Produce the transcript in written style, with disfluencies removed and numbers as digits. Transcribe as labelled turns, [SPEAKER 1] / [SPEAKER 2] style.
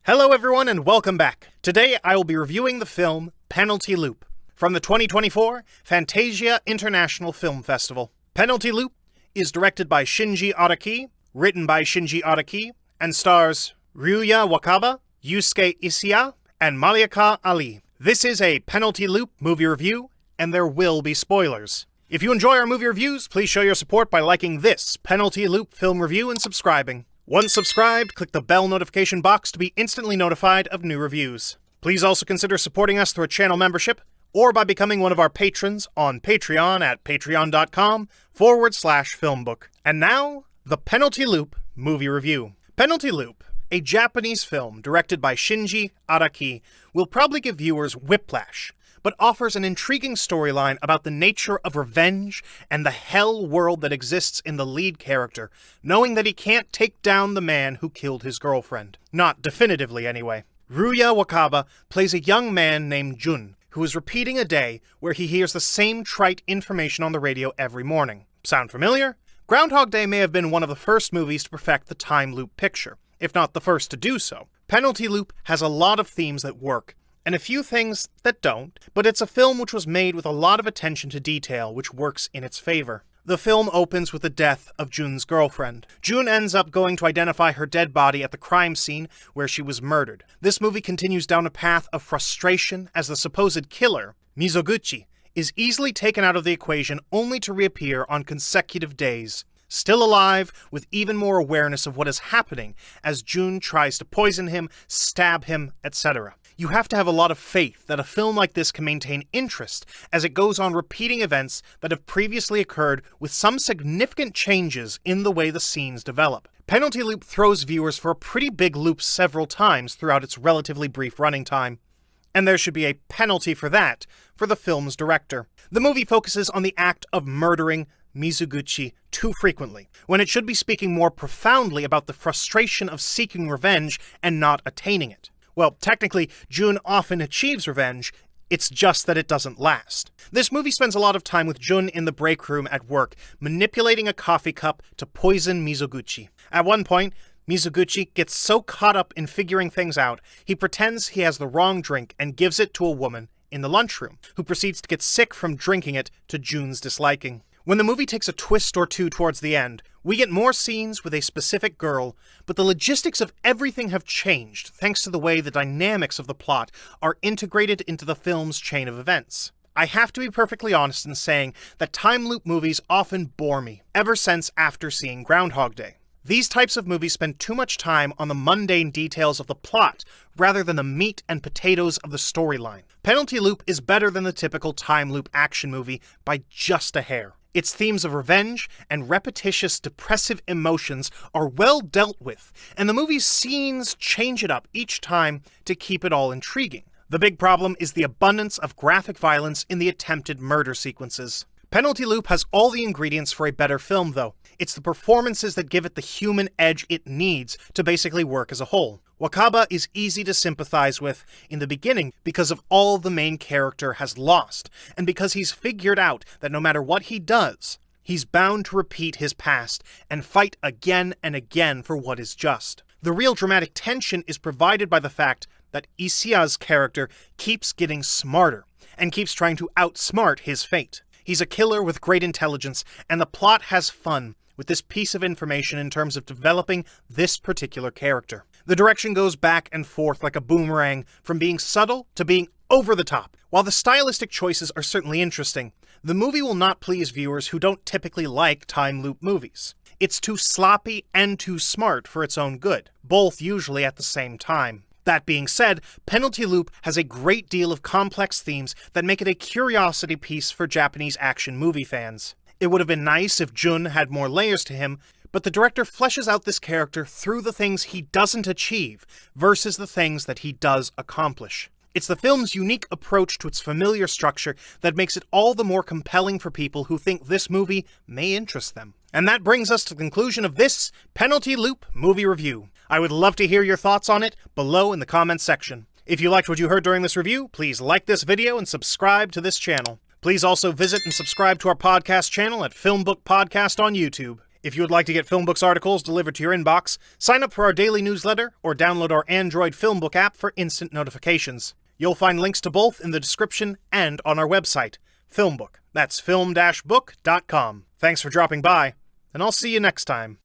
[SPEAKER 1] Hello everyone and welcome back. Today I will be reviewing the film Penalty Loop from the 2024 Fantasia International Film Festival. Penalty Loop is directed by Shinji Araki, written by Shinji Araki, and stars Ryûya Wakaba, Yûsuke Iseya, and Malyka Ali. This is a Penalty Loop movie review, and there will be spoilers. If you enjoy our movie reviews, please show your support by liking this Penalty Loop film review and subscribing. Once subscribed, click the bell notification box to be instantly notified of new reviews. Please also consider supporting us through a channel membership or by becoming one of our patrons on Patreon at patreon.com/FilmBook. And now, the Penalty Loop movie review. Penalty Loop, a Japanese film directed by Shinji Araki, will probably give viewers whiplash, but offers an intriguing storyline about the nature of revenge and the hell world that exists in the lead character, knowing that he can't take down the man who killed his girlfriend. Not definitively, anyway. Ryûya Wakaba plays a young man named Jun, who is repeating a day where he hears the same trite information on the radio every morning. Sound familiar? Groundhog Day may have been one of the first movies to perfect the time loop picture, if not the first to do so. Penalty Loop has a lot of themes that work, and a few things that don't, but it's a film which was made with a lot of attention to detail, which works in its favor. The film opens with the death of Jun's girlfriend. Jun ends up going to identify her dead body at the crime scene where she was murdered. This movie continues down a path of frustration as the supposed killer, Mizoguchi, is easily taken out of the equation only to reappear on consecutive days, still alive with even more awareness of what is happening as Jun tries to poison him, stab him, etc. You have to have a lot of faith that a film like this can maintain interest as it goes on repeating events that have previously occurred with some significant changes in the way the scenes develop. Penalty Loop throws viewers for a pretty big loop several times throughout its relatively brief running time, and there should be a penalty for that for the film's director. The movie focuses on the act of murdering Mizoguchi too frequently, when it should be speaking more profoundly about the frustration of seeking revenge and not attaining it. Well, technically, Jun often achieves revenge, it's just that it doesn't last. This movie spends a lot of time with Jun in the break room at work, manipulating a coffee cup to poison Mizoguchi. At one point, Mizoguchi gets so caught up in figuring things out, he pretends he has the wrong drink and gives it to a woman in the lunchroom, who proceeds to get sick from drinking it to Jun's disliking. When the movie takes a twist or two towards the end, we get more scenes with a specific girl, but the logistics of everything have changed thanks to the way the dynamics of the plot are integrated into the film's chain of events. I have to be perfectly honest in saying that time loop movies often bore me, ever since after seeing Groundhog Day. These types of movies spend too much time on the mundane details of the plot rather than the meat and potatoes of the storyline. Penalty Loop is better than the typical time loop action movie by just a hair. Its themes of revenge and repetitious depressive emotions are well dealt with, and the movie's scenes change it up each time to keep it all intriguing. The big problem is the abundance of graphic violence in the attempted murder sequences. Penalty Loop has all the ingredients for a better film, though. It's the performances that give it the human edge it needs to basically work as a whole. Wakaba is easy to sympathize with in the beginning because of all the main character has lost, and because he's figured out that no matter what he does, he's bound to repeat his past and fight again and again for what is just. The real dramatic tension is provided by the fact that Iseya's character keeps getting smarter, and keeps trying to outsmart his fate. He's a killer with great intelligence, and the plot has fun with this piece of information in terms of developing this particular character. The direction goes back and forth like a boomerang, from being subtle to being over the top. While the stylistic choices are certainly interesting, the movie will not please viewers who don't typically like time loop movies. It's too sloppy and too smart for its own good, both usually at the same time. That being said, Penalty Loop has a great deal of complex themes that make it a curiosity piece for Japanese action movie fans. It would have been nice if Jun had more layers to him, but the director fleshes out this character through the things he doesn't achieve versus the things that he does accomplish. It's the film's unique approach to its familiar structure that makes it all the more compelling for people who think this movie may interest them. And that brings us to the conclusion of this Penalty Loop movie review. I would love to hear your thoughts on it below in the comments section. If you liked what you heard during this review, please like this video and subscribe to this channel. Please also visit and subscribe to our podcast channel at FilmBook Podcast on YouTube. If you would like to get FilmBook's articles delivered to your inbox, sign up for our daily newsletter or download our Android FilmBook app for instant notifications. You'll find links to both in the description and on our website, FilmBook. That's film-book.com. Thanks for dropping by, and I'll see you next time.